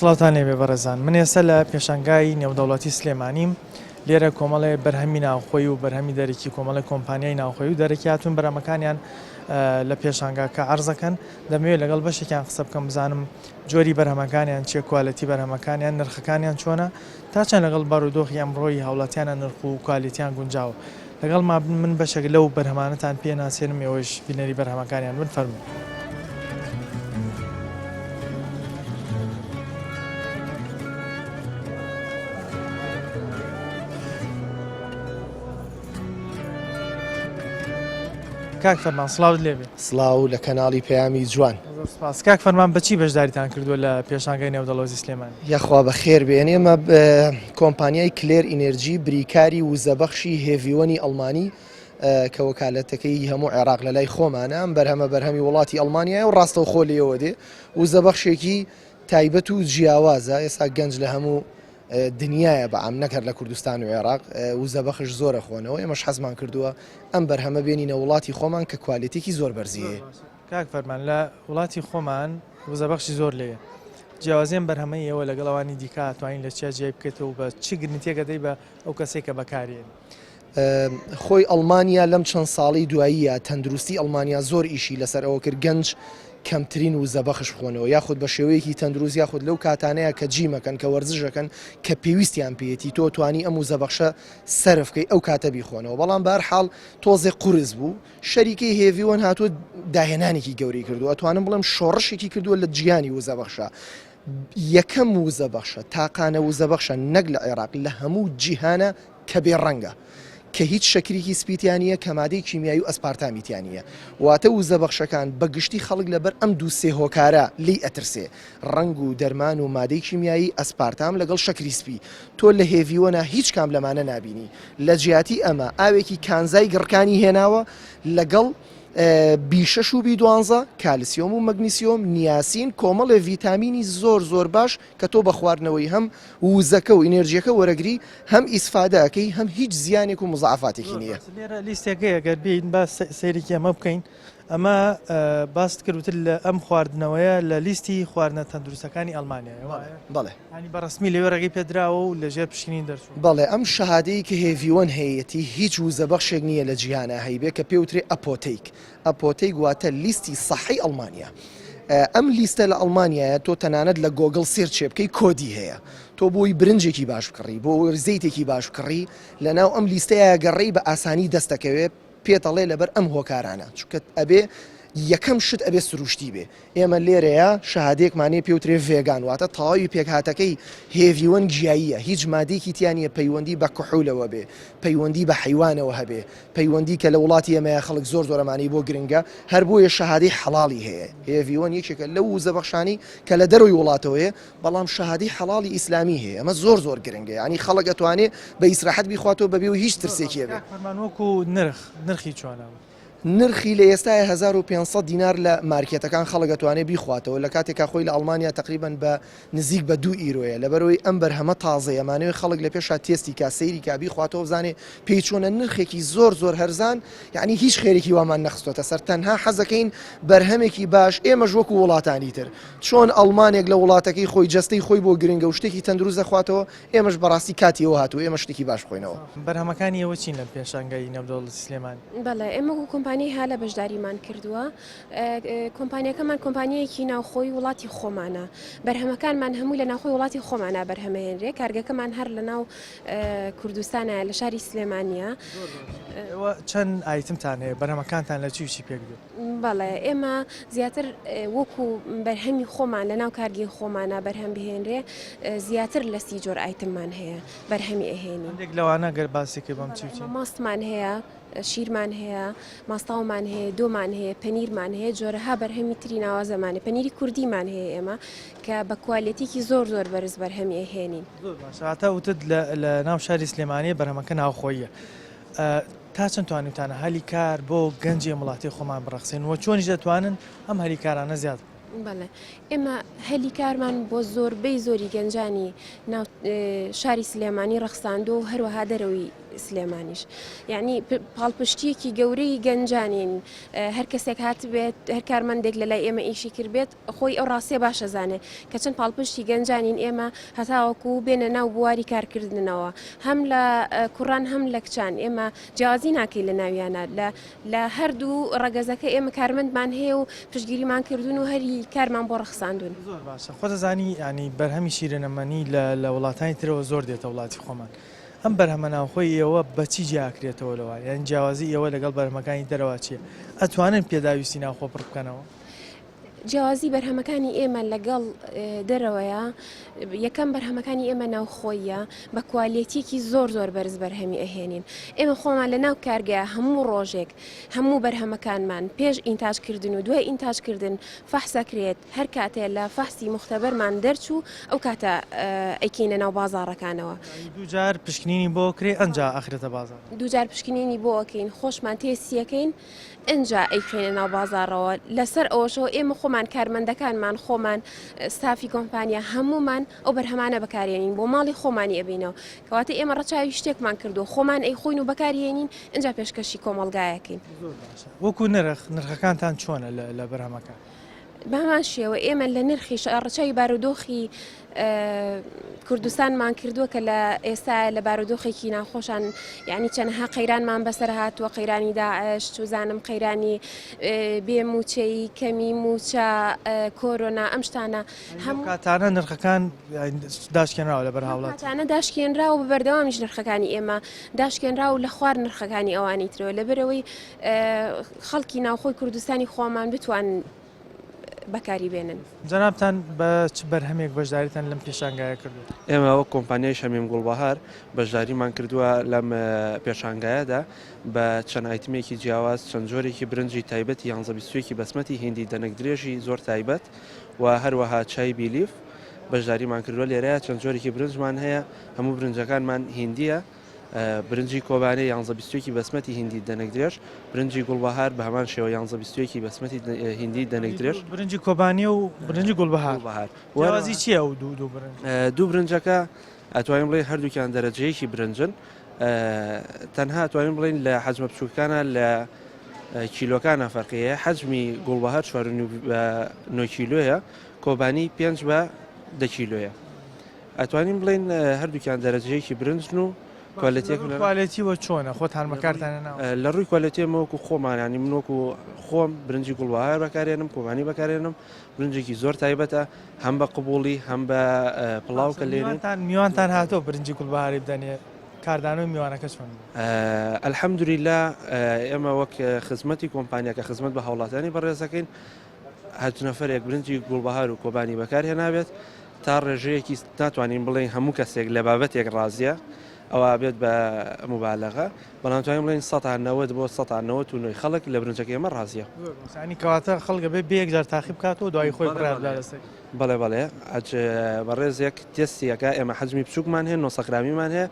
سڵاوتان لێبێ بەڕێزان، من ئێستا لە پێشانگای نێودەوڵەتی سلێمانیم. لێرە کۆمەڵێ بەرهەمی ناوخۆی و بەرهەمی دەرەکی کۆمەڵی کۆمپانیای ناوخۆی و دەرەکی هاتوون بەرهەمەکانیان لە پێشانگاکە عەرزەکەن. دەمەوێت لەگەڵ بەشێکیان قسە بکەم بزانم جۆری بەرهەمەکانیان چیە، کوالەتی بەرهەمەکانیان، نرخەکانیان چۆنە، تا چەند لەگەڵ بارودۆخی ئەمڕۆی هاوڵاتیانە نرخ و کوالیتیان گونجاوە. لەگەڵ من بەشێک لەو بەرهەمانەتان پێ ناسێنم، ئێوەش بینەری بەرهەمەکانیان بفەرموون. کاک فەرمان سڵاوت لێبێ. سڵاو لە کەناڵی پەیامی جوان. سپاس. کاک فەرمان بەچی بەشداریتان کردووە لە پێشانگای نێودەوڵەتی سلێمانی؟ یاخوا بە خێر بێن. ئێمە کۆمپانیای کلێر ئینێرجی بریکاری وزەبەخشی هێڤیوەنی ئەڵمانی کە وەکالەتەکەی هەموو عێراق لە لای خۆمانە، ئەم بەرهەمە وڵاتی ئەڵمانیایە و ڕاستەوخۆ لێەوە دێ وزەبەخشێکی تایبەت و جیاوازە. ئێستا گەنج لە هەموو دنیاە بەعام نەکرد لە کوردستان و عێراق وزەبەخش زۆرە خۆنەوە. ئێمەش حەزمان کردووە ئەم بەرهەمە بێنینە وڵاتی خۆمان کە کوالیتێکی زۆر بەرزیە. کاک فەرمان لە وڵاتی خۆمان وزەبەخشی زۆر لێیە. جیاوازیان بەرهەمەی ئێوە لەگەڵەوانی دیکە توانین لە چیا جێ بکەێتەوە بە چی گرنگتێکە دەی بە ئەو کەسێک کە بەکارێن؟ خۆی ئەڵمانیا لەم چەند ساڵی دواییە تەندروستی ئەڵمانیا زۆر ئیشی لەسەر ئەوە کرد گەنج کەمترین وزەبەخش بخۆنەوە، یاخود بە شێوەیەکی تەندروست، یاخود لەو کاتانەیە کە جیمەکەن کە وەرزشەکەن کە پێویستیان پێێتی تۆ توانی ئەم وزەبەخشە سەرفکەی ئەو کاتە بیخۆنەوە. بەڵام بەهەرحاڵ تۆزێ قورس بوو، شەریکەی هێڤیوەن هاتووە داهێنانێکی گەورەی کردووە. ئەتوانم بڵێم شۆڕشێکی کردووە لە جیانی وزەبەخشە. یەکەم وزەبەخشە تاقانە وزەبەخشە نەک لە عێراق لە هەموو جیهانە کە بێ ڕەنگە، کە هیچ شەکرێکی سپیتیانە کە مادەی کیمیایی و ئەسپارتامیتیانە. واتە وزەبەخشەکان بەگشتی خەڵک لەبەر ئەم دوو سێ هۆکارە لی ئەترسێ، ڕنگ و دەرمان و مادەی کیمیایی ئەسپارتام لەگەڵ شەکری سپی. تۆ لە هێڤیوەنە هیچ کام لەمانە نابینی. لە جیاتی ئەمە ئاوێکی کانزای گڕکانی هێناوە لەگەڵ B6 و B12 کالسیۆم و مەگنیسیۆم، نیاسین، کۆمەڵێ ڤیتامینی زۆر باش کە تۆ بە خواردنەوەی هەم وزەکە و ئینێرجیەکە وەرەگری، هەم ئیسفادەکەی، هەم هیچ زیانێک و مزعفاتێکی نییە. لێرە لیستێکەیە گەر بین با سەیرێکی ئەمە بکەین. ئەمە باست کردوتر لە ئەم خواردنەوەیە لە لیستی خواردنە تەندروستەکانی ئەڵمانیایە. بەڵێ ینی بەڕسمی لێوە ڕێگەی پێدراوە و لەژێر پشکنین دەرچوو. بەڵێ ئەم شەهادەی کە هێڤیوەن هەیەتی هیچ وزەبەخشێک نییە لە جیهانە هەیبێ کە پێوترێ ئەپۆتەیک. ئەپۆتەیک واتە لیستی سەحی ئەڵمانیا. ئەم لیستە لە ئەڵمانیایە تۆ تەنانەت لە گۆگڵ سێرچێ بکەی کۆدی هەیە. تۆ بۆی برنجێکی باش بکڕی، بۆ زەیتێکی باش بکڕی، لەناو ئەم لیستەیە گەڕێی بە ئاسانی دەستەکەوێت پێتەڵێ لەبەر ئەم هۆکارانە، چونکە ئەبێ یەکەم شت ئەبێ سروشتی بێ. ئێمە لێرەیە شەهادەیەکمانەیە پێوترێ ڤێگان، واتە تەواوی پێکهاتەکەی هێڤیوەن گیاییە، هیچ مادەیەکی تیانە پەیوەندی بە کحولەوە بێ، پەیوەندی بە حیوانەوە هەبێ، پەیوەندی کە لە وڵاتی ئێمەیە خەڵک زۆر زۆرەمانی بۆ گرنگە، هەر بۆیە شەهادەی حەڵاڵی هەیە. هێڤیوەن یەکێکە لەو وزەبەخشانی کە لە دەروی وڵاتەوەیە، بەڵام شەهادەی حەڵاڵی ئیسلامی هەیە. ئەمە زۆر گرنگە، ینی خەڵک ئەتوانێ بە ئیسراحەت بیخواتەوە بەبێ و هیچ ترسێکی هەبێ. وەکو نرخی چۆنە؟ نرخی لە ئێستای 1500 دینار لە مارکێتەکان خەڵک دەتوانێت بیخواتەوە، لە کاتێکا خۆی لە ئەڵمانیا تقریبان بە نزیک بە 2 ئیرۆیە. لەبەرەوەی ئەم بەرهەمە تازەیە، ئەمانەوەی خەڵک لە پێشا تێستی کا سەیری کا بیخواتەوە بزانێ پێی چۆنە. نرخێکی زۆر هەرزان، یعنی هیچ خێرێکی وامان نەخستۆتە سەر، تەنها حەزەکەین بەرهەمێکی باش. ئێمەش وەکو وڵاتانی تر چۆن ئەڵمانێک لە وڵاتەکەی خۆی جەستەی خۆی بۆ گرنگە و شتێکی تەندروست دەخواتەوە، ئێمەش بەڕاستی کاتیەوە هاتووە ئێمە شتێکی باش بخۆینەوە. بەرهەمەکانی ئێوە چین لە پێشانگای نێودەوڵەتی سلێمانی؟ بەڵێ ئێمە کۆمپانی ها لە بەشداریمان کردووە. کۆمپانیەکەمان کۆمپانیەکی ناوخۆی وڵاتی خۆمانە. بەرهەمەکانمان هەمووی لە ناوخۆی وڵاتی خۆمانە بەرهەمەهێنرێ. کارگەکەمان هەر لە ناو کوردستانە لە شاری سلێمانیە. چەند ئایتمتان هەیە؟ بەرهەمەکانتان لە چی پێکردو؟ بەڵێ ئێمە زیاتر وەکو بەرهەمی خۆمان لە ناو کارگی خۆمانە بەرهەم بهێنرێ، زیاتر لە 30 جۆر ئایتممان هەیە بەرهەمی ئەهێنی. لەوانە گەر باسێکی بەم چی ماستمان هەیە، شیرمان هەیە، ماستاومان هەیە، دۆمان هەیە، پەنیرمان هەیە، جۆرەها بەرهەمی تری ناوازەمانێ. پەنیری کوردیمان هەیە ئێمە کە بە کوالەتێکی زۆر بەرز بەرهەمی ئەهێنین. باشە وتت لە ناو شاری سلێمانی بەرهەمەکە ناوخۆییە. تا چەند توانیتانە هەلی کار بۆ گەنجی وڵاتی خۆمان بڕەخسێن و چۆنیش دەتوانن ئەم هەلی کارانە زیاد؟ بەڵێ ئێمە هەلی کارمان بۆ زۆربەی زۆری گەنجانی ناو شاری سلێمانی ڕەخساندۆ و هەروەها سلێمانیش یعنی پاڵپشتیەکی گەورەی گەنجانین هەر کەسێک هات بێت هەر کارمەندێک لە لای ئێمە ئیشی کرد بێت خۆی ئەو ڕاستێ باشە زانێ کە چەند پاڵپشتی گەنجانین ئێمە هەتاوەکو بێنە ناو بواری کارکردنەوە هەم لە کوڕان هەم لە کچان ئێمە جیازی ناکەی لە ناویانە لە هەردوو ڕەگەزەکە ئێمە کارمەندمان هەیە و پشتگیریمان کردوون و هەری کارمان بۆ ڕخساندون زۆر باشە خۆتە زانی ینی بەرهەمی شیرینەمەنی لە وڵاتانی ترەوە زۆر دێتە وڵاتی خۆمان ئەم بەرهەمە ناوخۆی ئێوە بەچی جیاکرێتەوە لەوە یان جیاوازی ئێوە لەگەڵ بەرهەمەکانی دەرەوە چیە ئەتوانن پێداویستی ناوخۆ پڕ بکەنەوە جیازی بەرهەمەکانی ئێمە لەگەڵ دەرەوەیە یەکەم بەرهەمەکانی ئێمە ناوخۆیە بە کوالێتیەکی زۆر بەرز بەرهەمی ئەهێنین ئێمە خۆمان لە ناو کارگەیە هەموو ڕۆژێک هەموو بەرهەمەکانمان پێش ئینتاژکردن و دوای ئینتاژکردن فەحسەکرێت هەر کاتێ لە فەحسی مختبەرمان دەرچوو ئەو کاتە ئەیکینە ناو بازاڕەکانەوە دووجار پشکنینی بۆ کرێ ئەنجا ئەخرێتە بازار دووجار پشکنینی بۆ ئەکەین خۆشمان تێسیەکەین ئەنجا ئەیکەینە ناو بازاڕەوە لەسەر ئەوەشەوە ئێمە خۆمان کارمەندەکانمان خۆمان ستافی کۆمپانیا هەمومان ئەو بەرهەمانە بەکارێنین بۆ ماڵی خۆمانی ئەبینەوە کەواتە ئێمە ڕەچاوی شتێکمان کردو خۆمان ئەی خۆین و بەکارێنین ئەنجا پێشکەشی کۆمەڵگایەکەین وەکو نرخەکانتان چۆنە لە بەرهەمەکان بامان شێوە ئێمە لە نرخی ڕەچاوی بارودۆخی کوردستانمان کردووە کە لە ئێستا لە بارودۆخێکی ناخۆشان یعنی چەندها قەیرانمان بەسەر هاتووە قەیرانی داعش توزانم قەیرانی بێ موچەی کەمی موچە کۆرۆنا ئەم شتانە هەموو کاتانە نرخەکان داشکێنراوە لە بەر هاوڵات کاتانە داشکێنراوە بە بەردەوامیش نرخەکانی ئێمە داشکێنرا و لە خوار نرخەکانی ئەوانی ترەوە لەبەرەوەی خەڵکی ناوخۆی کوردستانی خۆمان بتوان بەکاری بێنن جەنابتان بە چ بەرهەمێک بەشداریتان لەم پێشانگایە کردو ئێمە وەک کۆمپانیای شەمیم گوڵبەهار بەشداریمان کردووە لەم پێشانگایەدا بە چەند ئایتمێکی جیاواز چەند جۆرێکی برنجی تایبەتی 11 بەسمەتی هندی دەنەک درێژی زۆر تایبەت و هەروەها چای بیلیف بەشداریمان کردووە لێرەیە چەند جۆرێکی برنجمان هەیە هەموو برنجەکانمان هندیە برنجی کۆبانەی 11 بەسمەتی هندی دەنەک درێژ برنجی گوڵبەهار بە هەمان شێوە 11 بەسمەتی هندی دەنەک درێژ برنجی کۆبانی و برنجی گوڵبەهار وازی چییە و دوو برنج دوو برنجەکە ئەتوانین بڵێن هەردووکیان دەرەجەیەکی برنجن تەنها ئەتوانین بڵێن لە حەجمە بچووکانە لە کیلۆکانە فەرقەیە حەجمی گوڵبەهار 4 کیلۆیە کۆبانی 5 بە 10 کیلۆیە ئەتوانین بڵێن هەردووکیان دەرەجەیەکی برنجن و کوالێتیوە چۆنە خۆت هەرمەکارتانە لە ڕووی کوالێتیمەوەکو خۆمانانی منوەکو خۆم برنجی گوڵبەهار بەکارێنم کۆبانی بەکارێنم برنجێکی زۆر تایبەتە هەم بە قبوڵی هەم بە پڵاوکە لێنتان میوانتان هاتۆ برنجی گوڵبەهاری بدەنێ کاردانەوەی میوانەکە چۆن ئەلحەمدولیلا ئێمە وەک خزمەتی کۆمپانیا کە خزمەت بە هاوڵاتانی بەڕێزەکەین هەچ نەفەرێک برنجی گوڵبەهار و کۆبانی بەکارهێنابێت تا ڕێژەیەکی ناتوانین بڵێن هەموو کەسێک لە بابەتێک ڕازیە ئەوە بێت بە مبالغە بەڵام توانین بڵێن 190 بۆ 190 خەڵک لە برنجەکە ئێمە ڕازیە ینی کەواتە خەڵکە بێ بەیەکجار تاقیب بکاتەوە دوای خۆی بڕابدا لەسەر بەڵێ بەڕێزێک تێستیەکە ئێمە حەجمی بچووکمان هەیە 900 گرامیمان هەیە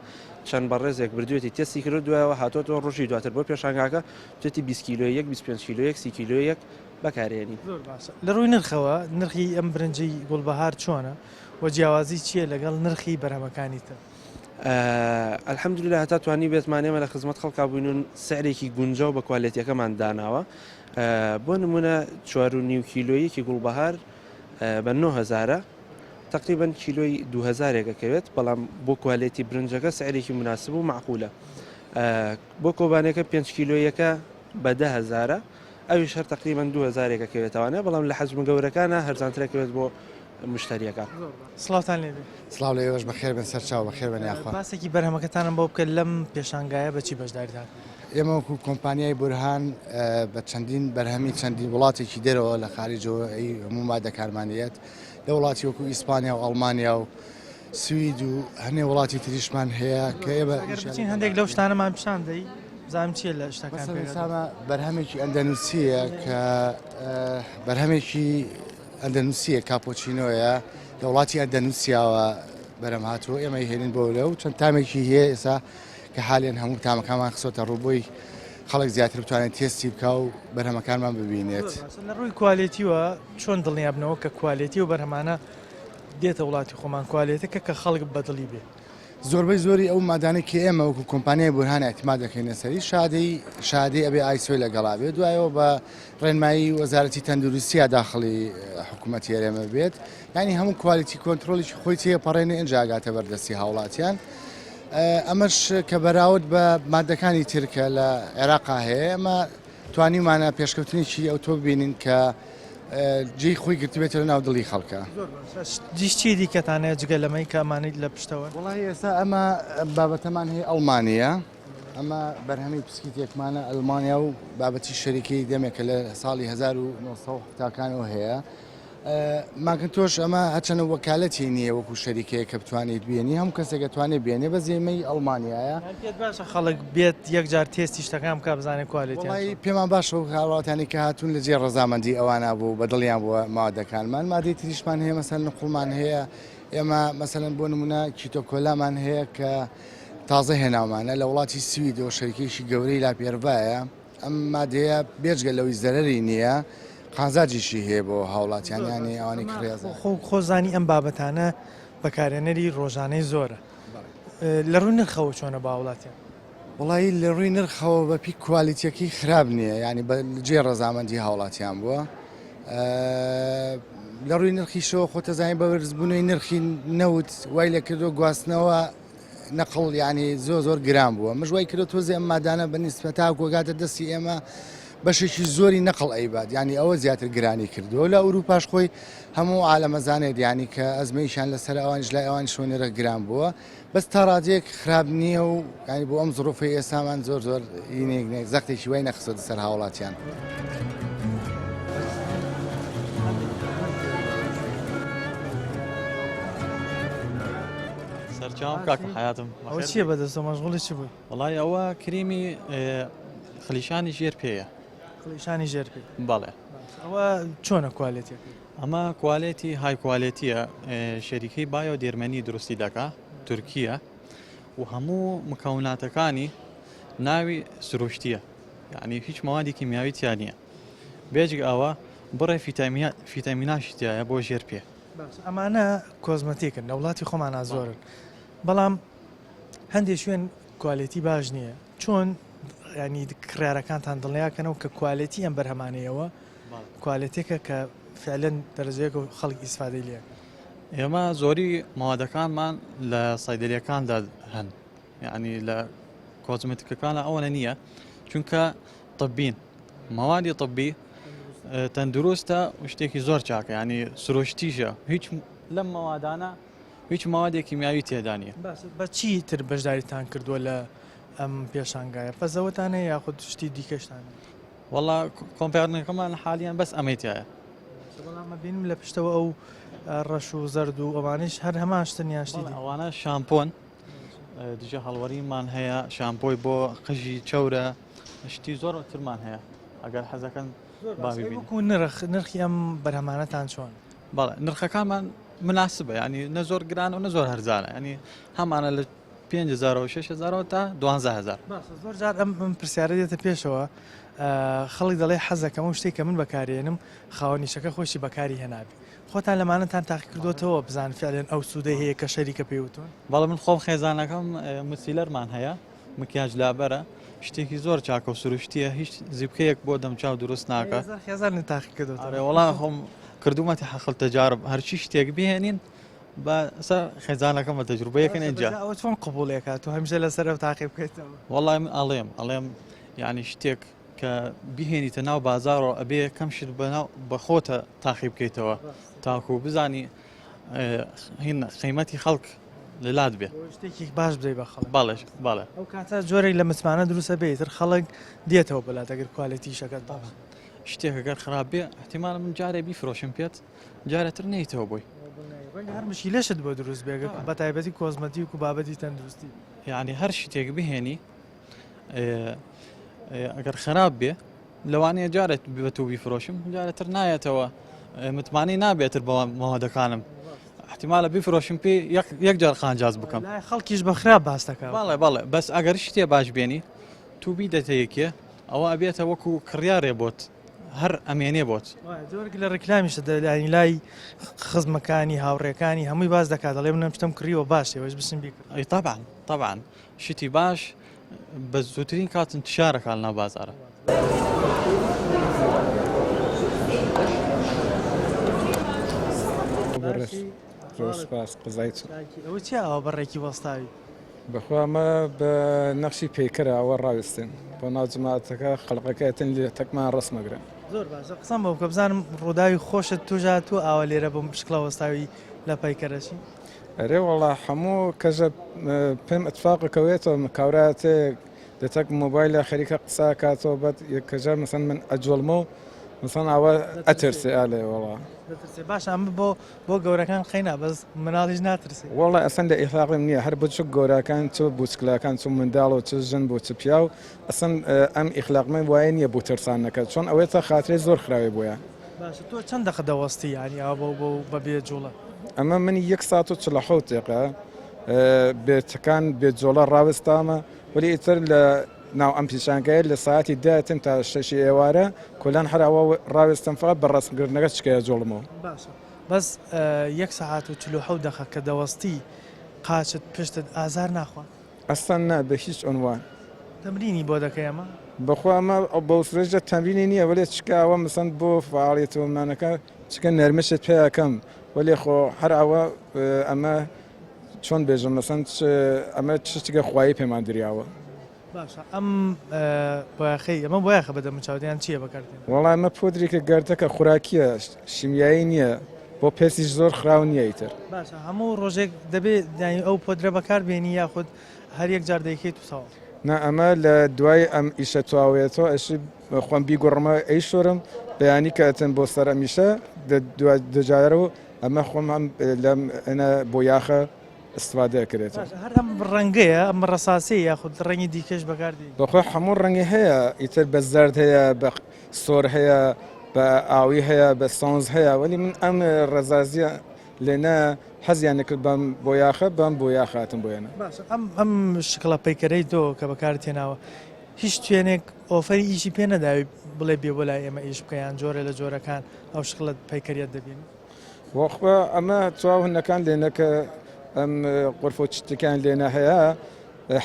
چەند بەڕێزێک بردوێتی تێستی کردووەوە هاتۆتەوە ڕۆژی دواتر بۆ پێشانگاکە توێتی 20 کیلۆیەک 25 کیلۆیەک 30 کیلۆیەک بەکارێنی لە ڕووی نرخەوە نرخی ئەم برنجی گوڵبەهار چۆنە و جیاوازی چییە لەگەڵ نرخی بەرهەمەکانی تر ئەلحەمدولیلا هەتا توانی بێتمانێمە لە خزمەت خەڵکا بووین سعرێکی گونجە و بە کوالێتیەکەمان داناوە بۆ نمونە 4.5 کیلۆیەکی گوڵبەهار بە 9,000 تقریبا کیلۆی 2000ێکەکەوێت بەڵام بۆ کوالێتی برنجەکە سعرێکی مناسب و معقولە بۆ کۆبانەکە 5 کیلۆیەکە بە 10,000 ئەویش هەر تقریبا 2000ێکەکەوێتوانێ بەڵام لە حەجم گەورەکانە هەرزانترەکەوێت بۆ مشتریەکە سڵاوتان لێبێ سڵاو لێوەش بەخێر بن سەرچاو بەخێر بن یاخوا باسێکی بەرهەمەکەتانم بۆ بکە لەم پێشانگایە بەچی بەشداریتان ئێمە وەکو کۆمپانیای بورهان بە چەندین بەرهەمی چەندین وڵاتێکی دەرەوە لە خارجەوە هەموو مادە کارمانیەت لە وڵاتی وەکو ئیسپانیا و ئەڵمانیا و سوید و هەنێ وڵاتی تریشمان هەیە کە ئێمە هەندێک لەو شتانەمان پیشان دەی زانم چیە لە شتەکان سامە بەرهەمێکی ئەندەنووسیە کە بەرهەمێکی ئەندەنووسیە کاپۆچینۆیە لە وڵاتی ئەندەنووسیاوە بەرەم هاتووە ئێمە هێنین بۆ لەو چەند تامێکی هەیە ئێستا کە حالیان هەموو تامەکانمان خسۆتە ڕووبۆی خەڵک زیاتر بتوانێت تێستی بکە و بەرهەمەکانمان ببینێت لە ڕووی کوالێتیوە چۆن دڵنیابنەوە کە کوالێتی و بەرهەمانە دێتە وڵاتی خۆمان کوالێتەکە کە خەڵک بەدڵی بێ زۆربەی زۆری ئەو مادانێک کە ئێمە وەکو کۆمپانیای بورهان اعتماد دەکەینە سەری شادەی ئەبێ ئایسۆی لەگەڵا بێت دوایەوە بە ڕێنمایی وەزارەتی تەندروستیە داخڵی حکوومەتی هەرێمە بێت ینی هەموو کوالیتی کۆنتترۆلیی خۆی تێپەڕێنێ ئەنج ئاگاتە بەردەستی هاوڵاتیان ئەمەش کە بەراورد بە مادەکانی ترکە لە عێراقا هەیە ئەمە توانیمانە پێشکەوتنیی ئەو تۆ ببینین کە جێی خۆی گرتبێتە لە ناو دڵی خەڵکە دیشتی دیکەتانەیە جگە لەمەی کە ئەمانەی لە پشتەوە وڵی ئێستا ئەمە بابەتەمان هەیە ئەڵمانیا ئەمە بەرهەمی پسکیتێکمانە ئەلمانیا و بابەتی شەریکەی دەمێکە لە ساڵی 1970 هەیە ماکنتۆش ئەمە هەچەنە وەکالەتی نییە وەکو شەریکەیە کە بتوانێت بێنی هەموو کەسێکە توانێت بێنێ بە زێمەی ئەڵمانیایە پێت باشە خەڵک بێت یەکجار تێستی شتەکان بکە بزانێت کوالیتی پێمان باشە و هاوڵاتانی کە هاتوون لە جێ ڕەزامەندی ئەوانە بوو بە دڵیان بووە مادەکانمان مادەی تریشمان هەیە مەسەن نقڵمان هەیە ئێمە مەسەن بۆ نمونە کیتۆکۆلامان هەیە کە تازە هێناومانە لە وڵاتی سویدەوە شەریکێکی گەورەی لاپێرڤایە ئەم مادەیە بێجگە لەوەی زەرەری نییە قازاجیشی هەیە بۆ هاوڵاتیان ینی ئەوانی کڕێزە خۆزانی ئەم بابەتانە بەکارێنەری ڕۆژانەی زۆرە لە ڕووی نرخەوە چۆنە باوڵاتیان وڵی لە ڕووی نرخەوە بە پی کوالیتیەکەی خراپ نییە ینی جێ ڕەزامەندی هاوڵاتیان بووە لە ڕووی نرخیشەوە خۆتەزانین بە بەرزبوونەوەی نرخی نەوت وای لە کردو گواستنەوە نەقڵ ینی زۆر گران بووە مژوای کردو تۆزی ئەم مادانە بە نیسبەتا کۆگاتە دەستی ئێمە بەشێکی زۆری نەقڵ ئەیبات ینی ئەوە زیاتر گرانی کردووە لە ئەوروپاش خۆی هەموو عالەمەزانێت ینی کە ئەزمەیشان لەسەر ئەوانش لای ئەوان شوێنێرە گران بووە بەس تا ڕادێک خراپ نییە و ینی بۆ ئەم زڕۆفی ئێسامان زۆر زەختێکی وای نەخسە سەر هاوڵاتیان. سەرچاوم کاکە حیاتم ئەوە چییە بەدەستە مەشغوڵی چی بووی؟ وڵای ئەوە کریمی خلیشانی ژێر پێیە خلیشانی ژێر پێ بەڵێ ئەوە چۆنە کوالێتێک ئەمە کوالێتی های کوالێتیە شەریکەی بایۆ دێرمەنی دروستی دەکا تورکیە و هەموو مکەوناتەکانی ناوی سروشتیە یعنی هیچ ماوادی کیمیاوی تیا نییە بێجگ ئەوە بڕێ فیتامیناشی تایە بۆ ژێر پێ ئەمانە کۆزمەتیکن لە وڵاتی خۆمانە زۆرن بەڵام هەندێک شوێن کوالێتی باش نییە چۆن ینی کڕارەکانتان دڵنیاکەنەوە کە کوالێتی ئەم بەرهەمانەیەوە کوالێتێکە کە فعلەن دەرەجەیەک و خەڵک ئیسفادەی لێ ئێمە زۆری ماوادەکانمان لە سایدەریەکاندا هەن یعنی لە کۆزمەتیکەکانە ئەوەنە نییە چونکە طبین ماوادی طبی تەندروستە شتێکی زۆر چاکە ینی سرۆشتیژە هیچ لەم ماوادانە هیچ ماوادێکی کیمیاوی تێدا نیە بە چی تر بەشداریتان کردووە لە ئەم پێشانگایە پەزەوەتانە یاخود شتی دیکەشتانە وەڵا کۆمپیارنەکەمان حالیان بەس ئەمەیتایە بەڵامە بینم لە پشتەوە ئەو ڕەش و زەرد و ئەوانش هەر هەمان شتنیاشتی ئەوانە شامپۆن دژە هەڵوەریمان هەیە شامپۆی بۆ قژی چەورە شتی زۆر ترمان هەیە ئەگەر حەزەکەن باوەکو نرخی ئەم بەرهەمانەتان چۆن بەڵێ نرخەکانمان مناسبە ینی نە زۆر گران و نە زۆر هەرزانە ینی هەمانە لە 5,000 و 6,000 تا 12,000 زۆر جار ئەم پرسیارە دێتە پێشەوە خەڵک دەڵێ حەزەکەم و شتێک کە من بەکارێنم خاوەنیشەکە خۆشی بەکاری هێنابی خۆتان لەمانەتان تاقی کردوتەوە بزان فعلێن ئەو سوودەی هەیە کە شەریکە پێوتون بەڵام من خۆم خێزانەکەم مسیلەرمان هەیە مکیاج لابەرە شتێکی زۆر چاکە و سروشتیە هیچ زیبکەیەک بۆ دەمچاو دروست ناکە خێزان تاقی کردوتەوە وەڵا خۆم کردومەتی حەقل تەجارب هەرچی شتێک بهێنین بەسەر خێزانەکەمە تەجروبەیەکەن اینجا ئەوە چۆن قبولێکات و هەمیشە لەسەر ئەو تاقی بکەیتەوە وەڵای من ئەڵێم یعنی شتێک کە بهێنیتە ناو بازارەوە ئەبێ کەم شت بە خۆتە تاقی بکەیتەوە تاکو بزانی هین قیمەتی خەڵک لەلات بێ شتێکی باش بدەی بە خەڵک باڵێ ئەو کاتە جۆرەی لە متمانە دروستە بێتتر خەڵک دێتەوە بەلات ئەگەر کوالەتی شەکەت باش شتێک ئەگەر خراپ بێ احتیمال من جارێ بیفرۆشم پێت جارێتر نەیتەوە بۆی هەر مشکلەشت بۆ دروست بێگە بە تایبەتی کۆزمەتی و بابەتی تەندروستی یعنی هەر شتێک بهێنی ئەگەر خراپ بێ لەوانەیە جارێت بێت و بیفرۆشم جارێتتر نایەتەوە متمانی نابێتتر بە ماوەدەکانم احتیمالە بیفرۆشم پێ یەک جار خانجاز بکەم خەڵکیش بە خراپ باس دەکات بەڵێ بەس ئەگەر شتێ باش بێنی تووبی دەتەیەکێ ئەوە ئەبێتە وەکو کڕیارێ بۆت هەر ئەمێنێ بۆت زۆرگ لە ڕێکلامیشە دەلانی لای خزمەکانی هاوڕێکانی هەمووی باز دەکات دەڵێ منم شتم کڕیوە باش ێوەش بچین بیکڕ ئەی طبعا شتی باش بە زووترین کات انتشارەکە لەناو بازارە. زۆر سپاس قزای چ ئەوە چی ئەوە بەڕێکی وەستاوی بەخوامە بە نەخشی پێکرە ئەوە ڕاوستن بۆ ناوجماتەکە خەڵقەکەتن لێ تەکمان ڕسمەگرن. زۆر باشە قسەم بەو کە بزانم ڕووداوی خۆشت توژات و ئاوە لێرە بۆم پشکڵە وەستاوی لە پەیکەرەشی ئەرێ وڵا هەموو کەژە پێم ئەتفاقەکەوێتەوە کاوراتێک دەتەک مۆبایلە خەریکە قسا کاتەوە بەت کەژە مەسەن من ئەجۆڵمە و مەسەن ئەوە ئەترسێ ئالێ وڵا باش ئەمە بۆ گەورەکان خەینا بەس مناڵیش ناترسی وڵا ئەسەن لە ئیخلاقیم نییە هەر بچوو گۆراکان چ بوچکلاکان چ منداڵ و چ ژن بۆ چ پیا و ئەسەن ئەم ئیخلاقمە وایە نییە بۆ ترسانەکە چۆن ئەوەی تا خاترێ زۆر خراوی بۆیە. باشە تۆ چەند دەخە دەوەستی ینی ئەوە بۆ بەبێ جوڵە ئەمە منی 1 ساعت و 47 دقیقە بێتەکان بێجۆڵە ڕاوستامە ولی ئیتر لە ناو ئەم پیشانگەیە لە ساعتی داتم تا 6 ئێوارە کۆلان هەراوە ڕاوستم فقط بە ڕاستگرنەکە چکەیە جۆڵمەوە. باشە بەس 1 ساعت و 47 دقیقە کە دەوەستی قاچت پشتت ئازار ناخوا ئەستان نا بە هیچ عنوان تەمرینی بۆ دەکەی ئەمە بەخوا ئەمە بەوسرێژە تەمرینی نییە ولی چکاوە مەسەند بۆ فعاڵیەتەوەمانەکە چکە نەرمشت پێیەکەم ولی خۆ هەر ئەوە ئەمە چۆن بێژم مەسەند ئەمە چشتگە خوایی پێمان دریاوە. باشە ئەم بۆیاخی ئەمە بۆیاخە بەدەم چاودیان چییە بەکاردێن وەڵای ئەمە پۆدرێکە گەردەکە خوراکیە شیمیایی نییە بۆ پێسیش زۆر خراو نییە ئیتر. باشە هەموو ڕۆژێک دەبێت ئەو پۆدرە بەکاربێنی یاخود هەر یەک جار دەیکەیت و ساوە نا ئەمە لە دوای ئەم ئیشە تواوێتەوە ئەشی خۆم بیگوڕمە ئەی شۆرم بەیانی کەتن بۆ سەر ئەمیشە دەجارەوە ئەمە خۆم لەم بۆ یاخە استفاده کرێت. هەر ئەم ڕەنگەیە ئەم ڕەساسی یاخود ڕەنگی دیکەش بەکاردی بەخۆ هەموو ڕەنگی هەیە ئیتر بە زەرد هەیە بە سۆر هەیە بە ئاوی هەیە بە سۆنز هەیە ولی من ئەم ڕەزازیە لێنە حەزیانە کرد بەم بۆ یاخە بەم بۆ یاخاتم بۆیانە. باشە ئەم شکڵە پەیکەرەی تۆ کە بەکار تێناوە هیچ توێنێک ئۆفەری ئیشی پێ نەداوی بڵێ بێ بۆ لای ئێمە ئیش بکەیان جۆرە لە جۆرەکان ئەو شکڵت پەیکەریت دەبین وەخوا ئەمە تواو هەنەکان لێنەکە ئەم قرفۆ چتەکان لێنە هەیە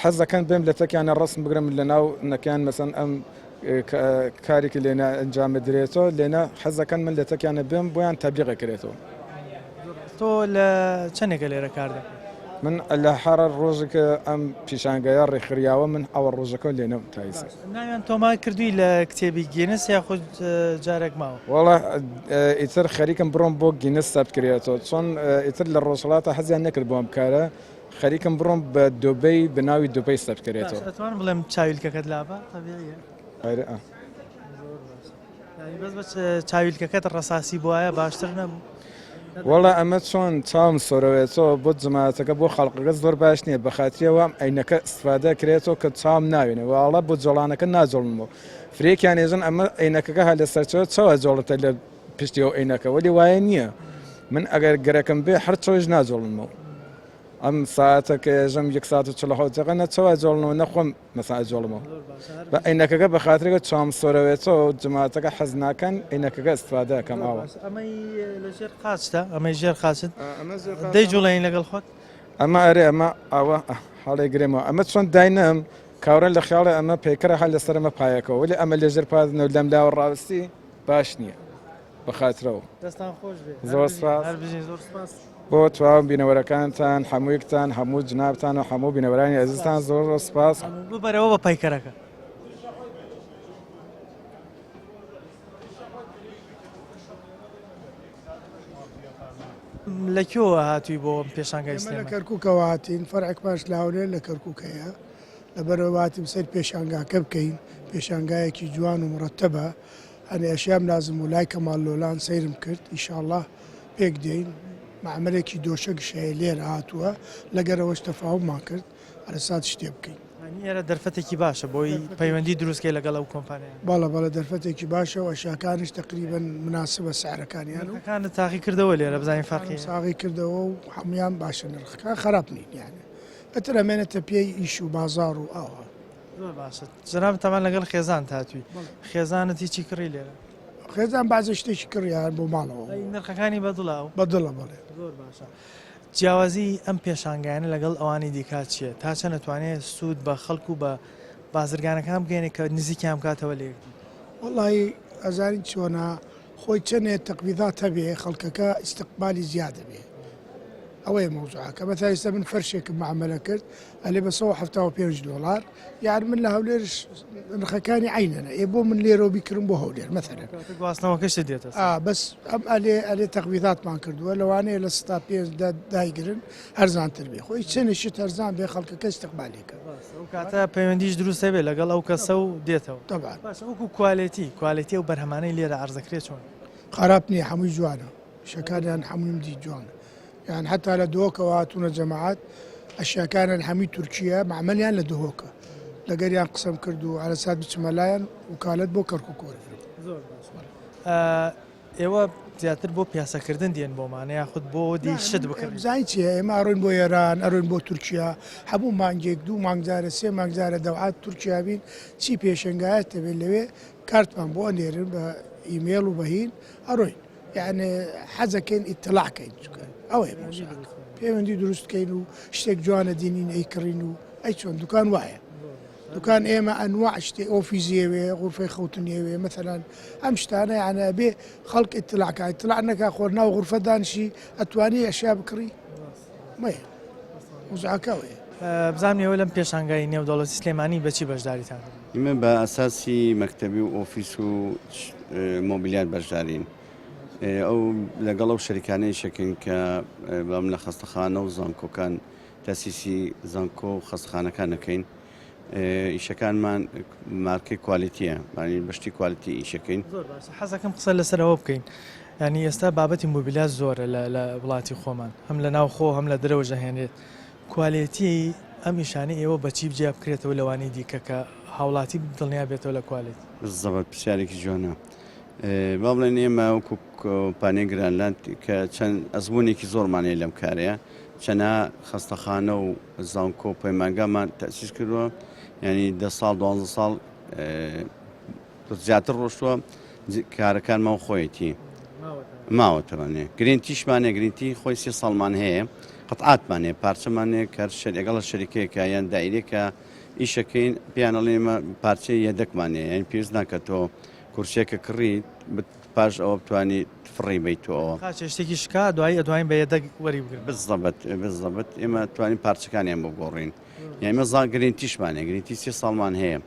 حەزەکەن بێم لە تەکیانە ڕسم بگرم لە ناو نەکەیان مەسەن ئەم کارێکی لێنە ئەنجامە درێتەوە لێنە حەزەکەن من لە تەکیانە بێم بۆیان تەبلیغ کرێتەوە. تۆ لە چەندێکە لێرە کار دەکەی من لە حرە ڕۆژێکە ئەم پیشانگەیە ڕێکخریاوە من ئەوە ڕۆژەکە لێنە تایسە. ناویان تۆما کردووی لە کتێبی گینس یاخود جارێک ماوە وڵە ئیتر خەریکم بڕۆم بۆ گینس سەبت کرێتەوە چۆن ئیتر لە ڕۆژهڵاتە حەزیان نەکرد بۆم کارە خەریکم بڕۆم بە دوبەی بناوی دوبەی سەبت کرێتەوە. ئەتوان بڵێم چاویلکەکەت لابە تەبیعیە بەس بە چاویلکەکەت ڕەساسی بۆایە باشتر نەبوو. وەڵا ئەمە چۆن چاوم سۆرەوێتەوە بۆ جماعەتەکە بۆ خەڵقەکە زۆر باش نییە بە خااتریەوە ئەینەکە استفاده کرێتەوە کە چاوم ناوێنێ وڵا بۆ جۆڵانەکە ناجۆڵمەوە فرێکیان ێژن ئەمە عینەکەەکە هە لە سەرچەوە چاوە جۆڵتە لە پشتیەوە عینەکە ولی وایە نییە من ئەگەر گەرەکەم بێ هەر چۆش ناجۆڵمەوە ئەم ساعتەکە ێژەم 1 ساعت و 40 نەچەوە جۆڵنەوە نەخۆم مەسا جۆڵمەوە بە عینەکەەکە بە خااترێکە چاوم سۆرەوێتەوە جماعەتەکە حەز ناکەن عینەکەەکە استفادەکەم ئاوە ئەمەی لە ژێر قاچتە ئەمەی ژێر قاچت دەی جوڵین لەگەڵ خۆت ئەمە ئەرێ ئەمە ئەوە هەڵێ گرێمەوە ئەمە چۆن داینەم کاورە لە خیاڵە ئەمە پێکرە هەل لەسەرمە پایەکەەوە ولی ئەمە لێژێر پادن و لەم لاوە ڕاوستی باش نییە بە خااترەوە دەستان خۆش زۆر سپاس بۆ تواو بینەوەرەکانتان هەموویەکتان هەموو جنابتان و هەموو بینەوەرانی ئەزیزتان زۆر سپاس ببەرەوە بە پەیکەرەکە. لە کێوە هاتووی بۆ پێشانگای لە کەرکووکەوە هاتین فەرعێک باش لاورێ لە کەرکووکەیە لەبەرەوە هاتیم سەر پێشانگاکە بکەین پێشانگایەکی جوان و مرەتەبە هەنێ ئەشیام لازم و لای کەمال لۆلان سەیرم کرد ئیشاءڵڵاه پێک دێین معمەلێکی دۆشەگشەیە لێرە هاتووە لەگەرەوەش تەفاوتمان کرد ئەرسات شتێ بکەین. ئێرە دەرفەتێکی باشە بۆی پەیوەندی دروستکەی لەگەڵ ئەو کۆمپانیا بەڵە دەرفەتێکی باشە و ئەشیاکانش تقریبەن مناسبە سعرەکانیان و کانت تاقی کردەوە لێرە بزانین فەرقی ساغی کردەوە و هەمویان باشە نرخەکە خراپ نین یانە ئەتر ئەمێنێتە پێی ئیش و بازار و ئاوە زۆر باشە جناب تەمان لەگەڵ خێزان هاتووی خێزانەتی چی کڕی لێرە خێزان بازە شتێکی کڕیان بۆ ماڵەوە نرخەکانی بەدڵاو بەدڵە بڵێ زۆر باشە. جیاوازی ئەم پێشانگایانە لەگەڵ ئەوانی دیکات چییە؟ تا چەند نتوانێت سوود بە خەڵکو و بە بازرگانەکان بگەێنێت کە نزیکیان بکاتەوە لێکتی. وڵی ئەزانین چۆنا خۆی چەندێت تەقویدات هەبێ خەڵکەکە ئیسستقبالی زیادە بێ ئەوەیە مۆزوعەکە بەتایستە من فەرشێکم معاملە کرد ئەلێ بە $175 یان من لە هەولێرش نرخەکانی عینەنە ئێ بۆ من لێرە بیکردم بۆ هەولێر مەثەرەن گواستنەوەکەشت دێتە بەس ئەم ئەلێ تەقویداتمان کردووە لەوانەیە لە ستا پێ دایگرن هەرزانتر بێ خۆی چەندێکشت هەرزان بێ خەڵکەکە استقبالێکە کاتە پەیوەندیش دروستە بێ لەگەڵ ئەو کەسە و دێتەوە طبعا وەکو کوالێتی و بەرهەمانەی لێرە عرضەکرێت چۆن خراپ نییە هەمووی جوانە شەکانیان هەموویم دی جوانە یان حتا لە دۆکەوە هاتوونە جەماعات ئەشیاکانن هەمی تورکیا معمەلیان لە دهۆکە لەگەریان قسەم کرد و ئارەسات بچمەلایەن وکالەت بۆ کەرک و کۆرفرم. ئێوە زیاتر بۆ پیاسەکردن دیێن بۆمانە یاخود بۆ دی شت بکەن زای چیە ئێمە ئەڕۆین بۆ ئێران ئەڕۆین بۆ تورکیا هەموو مانگێک 2 مانگزارە 3 مانگزارە دەوعات تورکیا بین چی پێشنگایەت دەبێت لەوێ کارتمان بۆ ئەنێرن بە ئیمێل و بەهین ئەڕۆین یعنی حەزەکەین ئیتلاعکەین ئەوەیە پەیوەندی دروستکەین و شتێک جوانە دینین ئەیکڕین و ئەی چۆن دوکان وایە دوکان ئێمە ئەنواع شتێ ئۆفیزیەوێ غورفەی خەوتنیەوێ مەثەلاً ئەم شتانە یانە بێ خەڵک ئیتلاعکە ئیتلاع نەکا خۆر ناو غورفە دانشی ئەتوانی ئەشیا بکڕی مەیە موزعەکەوەیە. بزانێەوە لەم پێشانگای نێودەوڵەتی سلێمانی بەچی بەشداریتان ئمە بە ئەساسی مەکتەبی و ئۆفیس و مۆبیلیات بەشدارین ئەو لەگەڵ ئەو شەریکانەی شەکەین کە بەم لە خەستەخانە و زانکۆکان تەسیسی زانکۆ و خەستەخانەکان نەکەین ئیشەکانمان مارکەی کوالیتیە مانی بەشتی کوالیتی ئیشەکەین. حەزەکەم قسە لەسەرەوە بکەین ینی ئێستا بابەتی موبیلیات زۆرە لە وڵاتی خۆمان هەم لە ناو خۆ هەم لە درەوە ژەهێنێت کوالیتی ئەم ئیشانە ئێوە بەچی بجیا بکرێتەوە لەوانی دیکە کە هاوڵاتی دڵنیا بێتەوە لە کوالیتی زەبەت پرسیارێکی جوانە با بڵێن ئێمە وەکو کۆمپانیای گرانلاند کە چەند ئەزمونێکی زۆرمانەیە لەم کارەیە چەنە خەستەخانە و زانکۆ پەیمانگامان تەسیس کردووە ینی 10 ساڵ 12 ساڵ زیاتر ڕۆشتووە کارەکانمان خۆیەتی ماوەتەوانێ گرنگتیشمانێ گرنگتی خۆی 3 ساڵمان هەیە قەتعاتمانێ پارچەمانێ کار لەگەڵ شەریکەیەکە یان دایرێکە ئیشەکەین پیانەڵێمە پارچەی یەدەکمانێ یان پێویست ناکەتەوە کورسێکە کڕیت پاش ئەوە بتوانانی فڕی بیتەوە شتێکی شکا دوایی ئەدوین بە یەدەک وەری بگرن بزەبەت ئێمە توانین پارچەکانیان بۆ گۆڕین یانمە زان گرنگتیشمانێ گرنگتی 3 ساڵمان هەیە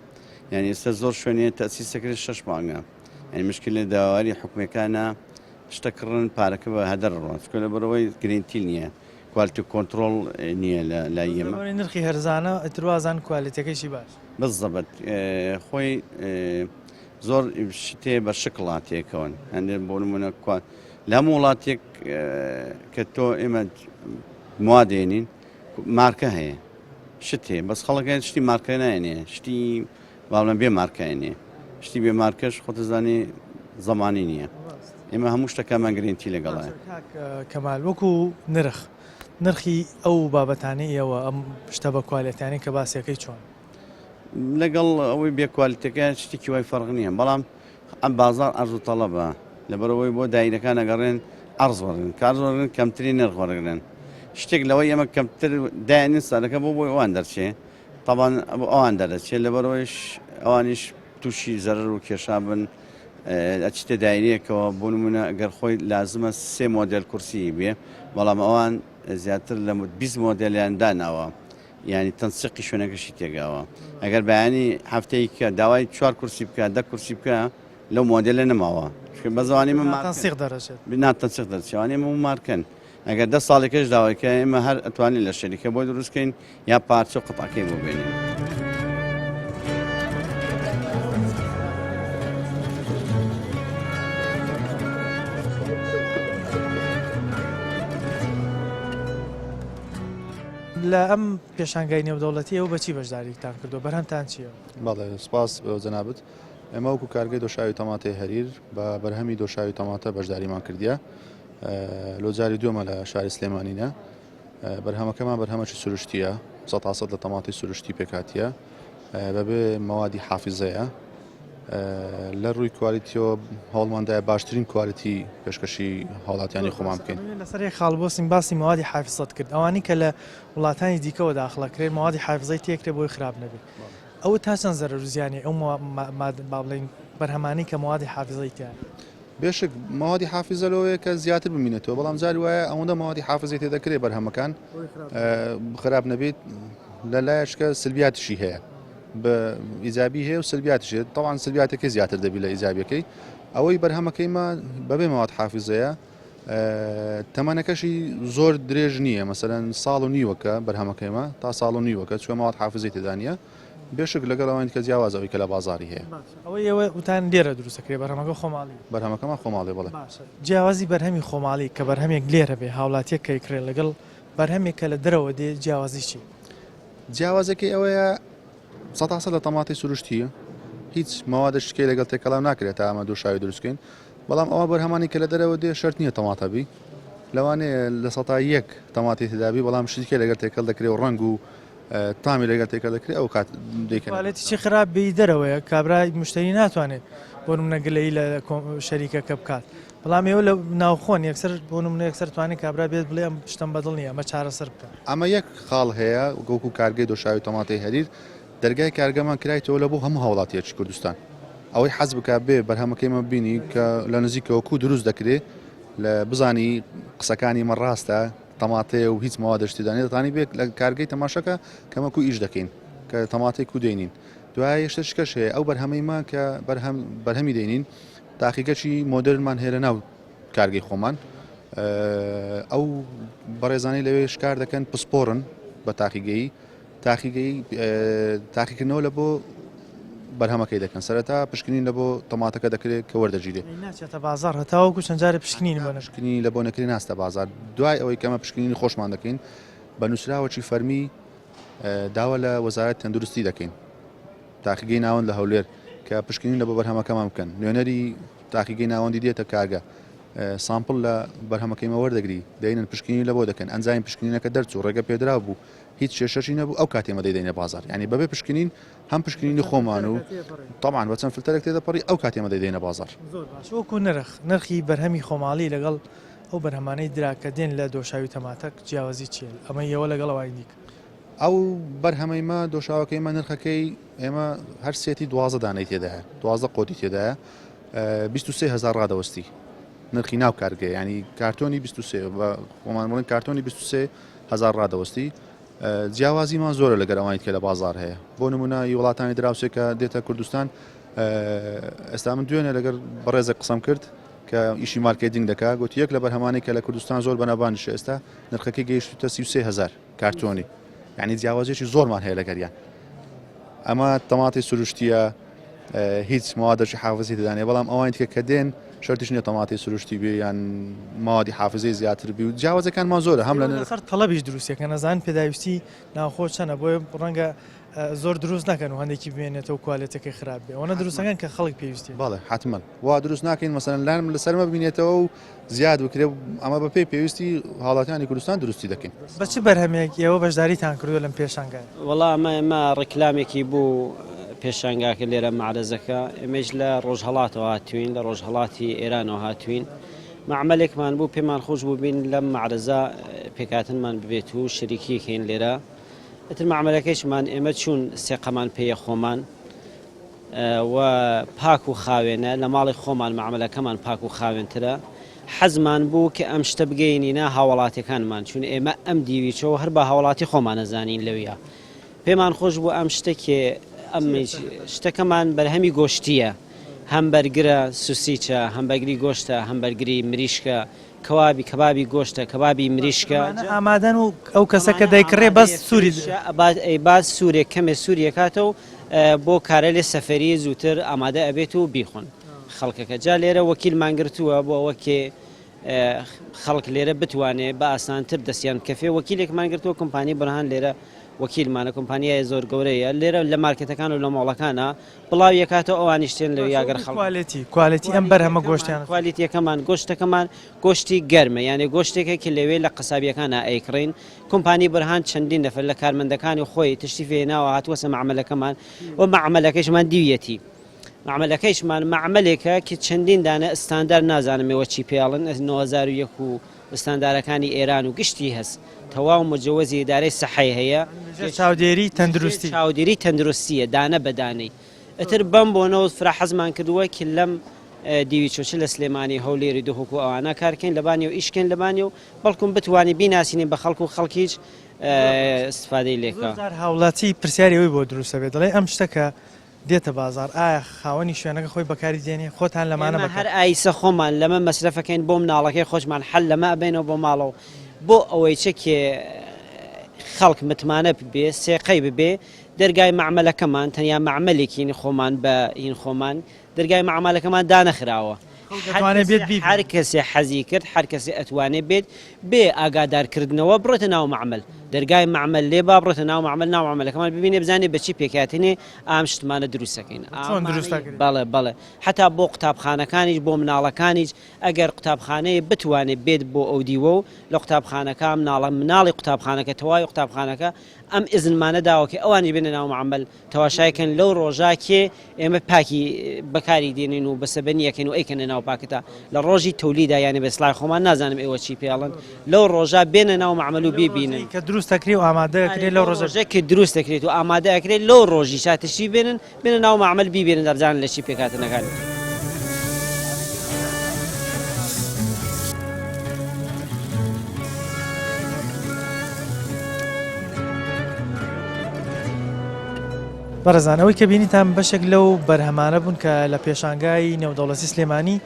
یعنی ئێستا زۆر شوێنێ تەسیسەکرێت 6 مانگە یعنی مشکل لە داواری حکومەکانە شتەکڕن پارەکە بە هەدەر ڕۆن چکە لە بەرەوەی گرنگتی نییە کوالیتی کۆنتترۆل نییە لە ئێمە نرخی هەرزانە ئەتروازان کوالیتەکەیشی باش بزەبەت خۆی زۆر شتێ بە شکڵاتێکەوەن هەندێ بۆ نمونە لەم وڵاتێک کە تۆ ئێمە موادێنین مارکە هەیە شت هەیە بەس خەڵەکە شتی مارکە نایێنێ شتی باڵم بێ مارکایێنێ شتی بێ مارکەش خۆتەزانی زەمانی نییە ئێمە هەموو شتەکەمان گرنگتی لەگەڵایە کەمال وەکو نرخی ئەو بابەتانەی ئێوە ئەم شتە بە کوالێتانی کە باسیەکەی چۆن لەگەڵ ئەوەی بێکوالیتەکە شتێکی وای فەرق نییە بەڵام ئەم بازار ئەرز و تەڵەبە لەبەرەوەی بۆ دایرەکان ئەگەڕێن ئەرز وەرگن کارزۆرن کەمتری نرخ وەرگن شتێک لەوەی ئەمە کەمتر دایانین سادەکە بۆ بۆی ئەوان دەرچێ تاوان ئەوان دەرەچێت لەبەرەوەیش ئەوانیش تووشی زەرر و کێشابن ئەچتە دایرەکەوە بۆ نمونە ئەگەر خۆی لازمە 3 مۆدل کورسی بێ بەڵام ئەوان زیاتر لە 20 مۆدلیان داناوە ینی تەنسیقی شوێنەکەشی تێگاوە ئەگەر بەیانی هەفتەیەکە داوای 4 کورسی بکە 10 کورسی بکە لەو مۆدلە نەماوە بەزانانی تەنسیق دەڕێت بناتەنسیق دەرچوانێ مارکن ئەگەر 10 ساڵێکەش داوایکە ئێمە هەر ئەتوانین لە شەریکە بۆی دروستکەین یا پارچە و قەتاکەی بۆ بێنین. لە ئەم پێشانگای نێودەوڵەتی ئەو بەچی بەشداریتان کردو بەرهەمتان چییە؟ بەڵێ سپاس جەنابەت ئێمە وەکو کارگەی دۆشاوی تەماتەی هەریر بە بەرهەمی دۆشاوی تەماتە بەشداریمان کردیە لۆجاری دووەمە لە شاری سلێمانینە بەرهەمەکەمان بەرهەمەکی سروشتیە 100% لە تەماتی سروشتی پێکاتیە بەبێ مەوادی حافیزەیە لە ڕووی کوالیتیەوە هەوڵماندایە باشترین کوالیتی پێشکەشی هاوڵاتیانی خۆمان بکەین. لەسەر خاڵبۆسیم باسی موادی حافظت کرد ئەوانی کە لە وڵاتانی دیکەەوە داخڵەکرێت موادی حافظی تێکرێ بۆی خراپ نەبێت ئەوە تا چەند زەرەر و زیانی ئەو با بڵین بەرهەمانی کە موادی حافظی تیان بێشک ماوادی حافزەلەوەیە کە زیاتر ببینێتەوە بەڵام جاری وایە ئەوەندە ماوادی حافزی تێدەکرێت بەرهەمەکان خراپ نەبێت لەلایەشکە سلبیاتشی هەیە بە ئیزابی هەیە و سلبیاتشێت تاوان سلبیاتەکەی زیاتر دەبی لە ئیزابیەکەی ئەوەی بەرهەمەکەیمە بەبێ ماواد حافزەیە تەمانەکەشی زۆر درێژ نییە مەسەرەن ساڵ و نیوەکە بەرهەمەکەیمە تا ساڵ و نیوەکە چوە ماواد حافزی تێدانە بێشک لەگەڵەوەی کە جیاوازەوەی کە لە بازاری هەیە ئەوەی ئەوە وتان لێرە دروستەکرێ بەرهەمەکە خۆماڵی بەرهەمەکەمان خۆماڵێ بڵێ جیاوازی بەرهەمی خۆماڵی کە بەرهەمێک لێرە بێ هاوڵاتیەک کەیکرێت لەگەڵ بەرهەمێک کە لە دەرەوە دێ جیاوازی چی جیاوازەکەی ئەوەیە 100% لە تەماتی سروشتیە هیچ ماوادە شکێ لەگەڵ تێکەڵام ناکرێت تا ئەمە دووشاوی دروستکەین بەڵام ئەوە بەرهەمانی کە لە دەرەوە دێ شەرت نییە تەماتەبی لەوانەیە لە 100 تەماتی تدابی بەڵام شتێک لەگەر تێکەڵ دەکرێت و ڕنگ و تامی لەگەر تێکەڵ دەکرێت ئەو کات دەکەێتی چی خراپ بی دەرەوەیە کابرای مشتری ناتوانێت بۆ نەگەلەی لە شەریکەکە بکات بەڵام ئێوە لە ناوخۆن یەکسەر بۆ نمونە یەکسەر توانێت کابرا بێت بڵێ ئەم شتم بەدڵ نییە ئەمە چارەسەر بکە ئەمە یەک خاڵ هەیە گۆکو کارگەی دۆشاوی تەماتی هەریر دەرگای کارگەمان کرایەوە لە بۆ هەموو هاوڵاتیەکی کوردستان ئەوەی حەز بک بێ بەرهەمەکەیمە بینی کە لە نزیکەوەکو دروست دەکرێت لە بزانی قسەکانی مە ڕاستە تەماتێ و هیچ ماوادەشتیدانی دەتانی بێت لە کارگەی تەماشەکە کەمەکو ئیش دەکەین کە تەماتی کو دێنین دوای شتشکەش هەیە ئەو بەرهەمەیمە کە بەرهەمی دێنین تاقیگەچی مۆدرنمان هێرە ناو کارگەی خۆمان ئەو بەڕێزانی لەوێ شکار دەکەن پسپۆرن بە تاقیکردنەوە لە بۆ بەرهەمەکەی دەکەن سەرەتا پشکنین لە بۆ تەماتەکە دەکرێت کە وەردەگیرێت ناچێتە بازار هەتاوەکو چەند جارێ پشکنین پشکنی لە بۆ نەکردی ناستە بازار دوای ئەوەی کەمە پشکنینی خۆشمان دەکەین بە نووسراوەکی فەرمی داوە لە وەزارەت تەندروستی دەکەین تاقیگەی ناوەند لە هەولێر کە پشکنین لە بۆ بەرهەمەکەمان بکەن نوێنەری تاقیگەی ناوەندی دێتە کارگە سامپڵ لە بەرهەمەکەیمە وەردەگری دەینن پشکنی لە بۆ دەکەن ئەنجایم پشکنینەکە دەرچوو ڕێگە پێدرا بوو هیچ شێشەشی نەبوو ئەو کاتێمە دەیدەینە بازار ینی بەبێ پشکنین هەم پشکنینی خۆمان و تامان بە چەند فلتەرێک تێدەپەڕی ئەو کاتێمە دەیدەینە بازار وەکو نرخی بەرهەمی خۆماڵی لەگەڵ ئەو بەرهەمانەی دراکە دێن لە دۆشاوی تەماتەک جیاوازی چیە ئەمە یەوە لەگەڵەوەی دیکە ئەو بەرهەمەیمە دۆشاوەکەیمە نرخەکەی ئێمە هەر سێتی 12 دانەی تێدایە 12 قۆتی تێدایە 23,000 ڕادەوەستی نرخی ناو کارگە ینی کارتۆنی 23 بە خۆمانڵێن کارتۆنی 23,000 ڕادەوەستی جیاوازیمان زۆرە لە گەرەوانیت کە لە بازار هەیە بۆ نمونە وڵاتانی دراوسێکە دێتە کوردستان ئێستا من دوێنێ لەگەر بەڕێزە قسەم کرد کە ئیشی مارکێتینگ دەکات گوتی یەک لە بەرهەمانی کە لە کوردستان زۆر بەنابانش ئێستا نرخەکەی گەیشتە 33,000 کارتۆنی یعنی جیاوازێکی زۆرمان هەیە لەگەریان ئەمە تەماتی سروشتیە هیچ موادەشی حافزی دەدانێ بەڵام ئەوان کە دێن شرتیش نیە تەماتی سروشتی بێ یان مادی حافزەی زیاتر بی و جیاوازەکانمان زۆرە هەم لەسەر تەڵەبیش دروستێکە نەزان پێداویستی ناوخۆ چەنە بۆیە ڕەنگە زۆر دروست ناکەن و هەندێکی بێنێتەوە کوالێتەکەی خراپ بێ ئەوە دروستەکان کە خەڵک پێویستی بەڵێ حتمما وا دروست ناکەین مەسەرەن لام لەسەرمە ببینێتەوە و زیاد بکرێ ئەمە بە پێی پێویستی هاوڵاتیانی کوردستان دروستی دەکەین بە چ بەرهەمێک ئێوە بەشداریتان کردووە لەم پێشانگای وەڵام ئەمە ڕێکلامێکی بوو پێشانگاکە لێرە معرەزەکە ئێمەش لە ڕۆژهەڵاتەوە هاتوین لە ڕۆژهەڵاتی ئێرانەوە هاتوین معمەلێکمان بوو پێمان خۆش بوو بین لەم معرەزە پێکاتنمان ببێت و شەریکیکەین لێرە ئەتر معمەلەکەیشمان ئێمە چوون سێقەمان پێیە خۆمان و پاک و خاوێنە لە ماڵی خۆمان معمەلەکەمان پاک و خاوێنترە حەزمان بوو کە ئەم شتە بگەینینە هاوڵاتەکانمان چون ئێمە ئەم دیویچەوە هەر بە هاوڵاتی خۆمان نەزانین لەویە پێمان خۆش بوو ئەم شتێکێ ئەم شتەکەمان بەرهەمی گۆشتیە هەمبەرگرە سوسیچە هەمبەرگری گۆشتە هەمبەرگری مریشکە کەبابی گۆشتە کەبابی مریشکە ئامادەن و ئەو کەسەکە دەیکڕێ بەس سووری باز سوورێک کەمێ سووریەکاتە و بۆ کارە لێ سەفەری زووتر ئامادە ئەبێت و بیخۆن خەڵکەکە جا لێرە وەکیلمان گرتووە بۆ ئەوەکێ خەڵک لێرە بتوانێت بە ئاسانتر دەستیان کەفێ وەکیلێکمان گرتووە کۆمپانی بەرهان لێرە وەکیلمانە کۆمپانیای زۆر گەورەیە لێرە لە مارکێتەکان و لە ماڵەکانە بڵاو یەکاتەوە ئەوانیشتێن لە یاگەر کوالەتی ئەم بەرهەمە گۆشتیان کوالیتیەکەمان گۆشتەکەمان گۆشتی گەرمە یانێ گۆشتێکێکی لەوێ لە قەسابیەکانە ئەیکڕین کۆمپانی بەرهان چەندین نەفەر لە کارمەندەکانی خۆی تشتی فێناوە هاتووەسە معمەلەکەمان و معمەلەکەشمان دیویەتی معملەکەیشمان معملێکە کە چەندین دانە ئستاندار نازانمەوە چی پێڵن 9001 و ئستاندارەکانی ئێران و گشتی هەست تەواو مجوزی ئیدارەی سەحەی هەیە چاودێری تەندروستی چاودێری تەندروستیە دانە بەدانەی ئەتر بەم بۆنەوە فرا حەزمان کردووە کە لەم دیوی چۆچ لە سلێمانی هەولێری دهوک و ئەوانە کارکەین لەبانی و ئیشکەین لەبانی و بەڵکم بتوانانی بیناسیینین بە خەڵک و خەڵکیش استفادەی لێکە هاوڵاتی پرسیاریەوەی بۆ دروستە بێت دەڵێ ئەم شتەکە دێتە بازار ئایا خاوەنی شوێنەکە خۆی بەکاری دێنێ خۆتان لەمانە هەر ئایسە خۆمان لەمە مەسرفەکەین بۆ مناڵەکەی خۆشمان حل لەمە ئەبێنەوە بۆ ماڵەوە بۆ ئەوەی چکێ خەڵک متمانە ببێ سێقەی ببێ دەرگای معمەلەکەمان تەنیا معمەلێکین خۆمان بە هین خۆمان دەرگای معمەلەکەمان دانەخراوە هەر کەسێ حەزی کرد هەر کەسێ ئەتوانێت بێت بێ ئاگادارکردنەوە بڕێتە ناو معمەل دەرگای معمەل لێ با بڕێتە ناو معمەل ناو معمەلەکەمان ببینێ بزانێ بەچی پێکاتێنێ ئام شتمانە دروستەکەین بەڵێ بەڵێ حتا بۆ قوتابخانەکانیش بۆ مناڵەکانیش ئەگەر قوتابخانەیە بتوانێت بێت بۆ ئەو دیوە و لە قوتابخانەکە مناڵی قوتابخانەکە تەواوی قوتابخانەکە ئەم ئزنمانە داوەکە ئەوانی بێنە ناو معمەل تەواشایکەن لەو ڕۆژاکێ ئێمە پاکی بەکاری دێنین و بەسەبەنیەکەین و ئەیکەنە ناو پاکتە لە ڕۆژی تەولیدا یانی بەسڵای خۆمان نازانم ئێوە چی پێڵن لەو ڕۆژا بێنە ناو معمەل و ببینن کە دروستەکری و ئامادەکرێت لەو ڕۆژەکە دروست دەکرێت و ئامادەکرێت لەو ڕۆژی شاتشی بێنن ناو معمەل ببێنن دەبزانن لە چی پێکاتنەکان. بەڕێزانەوەی کە بینیتان بەشێک لەو بەرهەمانە بوون کە لە پێشانگای نێودەوڵەتی سلێمانی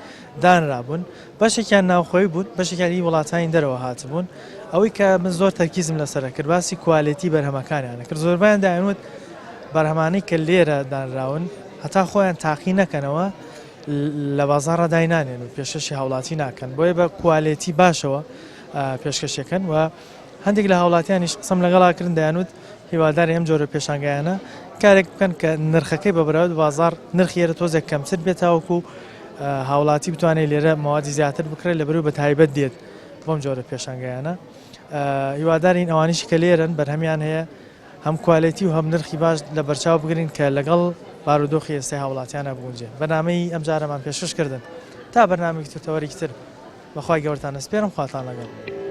دانرابوون بەشێکیان ناوخۆی بوون بەشێکانی وڵاتانی دەرەوە هاتبوون ئەوەی کە من زۆر تەرکیزم لەسەرە کرد باسی کوالیتی بەرهەمەکانیانە کرد زۆربیان داینوت بەرهەمانەی کە لێرە دانراون هەتا خۆیان تاقی نەکەنەوە لە بازاڕە داینانێن و پێشکەشی هاوڵاتی ناکەن بۆیە بە کوالیتی باشەوە پێشکەشەکەن و هەندێک لە هاوڵاتیانیش قسەم لەگەڵاکردن دایانوت هیواداری ئەم جۆرە پێشانگایانە کارێک بکەن کە نرخەکەی بەبراوت بازار نرخێرە تۆزێک کەمتر بێتاوەکو هاوڵاتی بتوانێت لێرە ماوادی زیاتر بکرێت لە بەرەو بە تایبەت دێت بۆم جۆرە پێشانگایانە هیوادارین ئەوانیشی کە لێرن بەرهەمیان هەیە هەم کوالیتی و هەم نرخی باش لە بەرچاو بگرین کە لەگەڵ بارودۆخی ئێستای هاوڵاتیانە بگونجێ بەنامەی ئەم جارەمان پێشکەشکردن تا بەرنامێکی تۆوەرێکی تر بەخوای گەورتان ئەسپێرم خواتان لەگەڵ.